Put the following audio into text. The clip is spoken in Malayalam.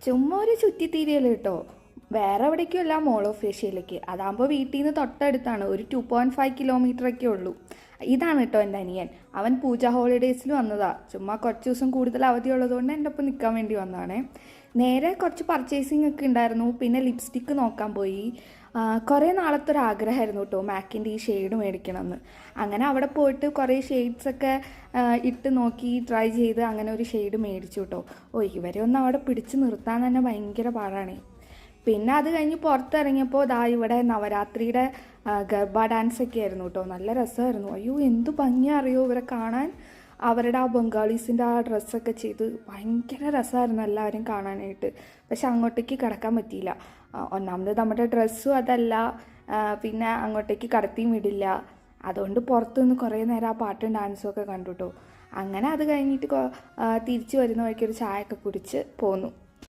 ചുമ്മാ ഒരു ചുറ്റിത്തിരിയൽ കേട്ടോ. വേറെ എവിടേക്കും അല്ല, മോൾ ഓഫ് ഏഷ്യയിലേക്ക്. അതാകുമ്പോൾ വീട്ടിൽ നിന്ന് തൊട്ടടുത്താണ്, ഒരു 2.5 കിലോമീറ്ററൊക്കെ ഉള്ളൂ. ഇതാണ് കേട്ടോ എൻ്റെ അനിയൻ. അവൻ പൂജ ഹോളിഡേയ്സിൽ വന്നതാ. ചുമ്മാ കുറച്ച് ദിവസം കൂടുതൽ അവധി ഉള്ളതുകൊണ്ട് എൻ്റെ ഒപ്പം നിൽക്കാൻ വേണ്ടി വന്നതാണേ. നേരെ കുറച്ച് പർച്ചേസിങ് ഒക്കെ ഉണ്ടായിരുന്നു. പിന്നെ ലിപ്സ്റ്റിക്ക് നോക്കാൻ പോയി. കുറേ നാളത്തെ ഒരു ആഗ്രഹമായിരുന്നു കേട്ടോ മാക്കിൻ്റെ ഈ ഷെയ്ഡ് മേടിക്കണമെന്ന്. അങ്ങനെ അവിടെ പോയിട്ട് കുറേ ഷെയ്ഡ്സൊക്കെ ഇട്ട് നോക്കി ട്രൈ ചെയ്ത് അങ്ങനെ ഒരു ഷെയ്ഡ് മേടിച്ചു കേട്ടോ. ഇവരെ ഒന്ന് അവിടെ പിടിച്ച് നിർത്താൻ തന്നെ ഭയങ്കര പാടാണ്. പിന്നെ അത് കഴിഞ്ഞ് പുറത്തിറങ്ങിയപ്പോൾ ഇവിടെ നവരാത്രിയുടെ ഗർബ ഡാൻസൊക്കെ ആയിരുന്നു കേട്ടോ. നല്ല രസമായിരുന്നു. എന്തു ഭംഗിയാ അറിയോ ഇവരെ കാണാൻ. അവരുടെ ആ ബംഗാളീസിൻ്റെ ആ ഡ്രസ്സൊക്കെ ചെയ്ത് ഭയങ്കര രസമായിരുന്നു എല്ലാവരും കാണാനായിട്ട്. പക്ഷെ അങ്ങോട്ടേക്ക് കിടക്കാൻ പറ്റിയില്ല. ഒന്നാമത് നമ്മുടെ ഡ്രസ്സും അതല്ല, പിന്നെ അങ്ങോട്ടേക്ക് കടത്തിയും വിടില്ല. അതുകൊണ്ട് പുറത്തുനിന്ന് കുറേ നേരം ആ പാട്ടും ഡാൻസും ഒക്കെ കണ്ടു കേട്ടോ. അങ്ങനെ അത് കഴിഞ്ഞിട്ട് തിരിച്ചു വരുന്ന വഴിക്ക് ഒരു ചായ ഒക്കെ കുടിച്ച് പോന്നു.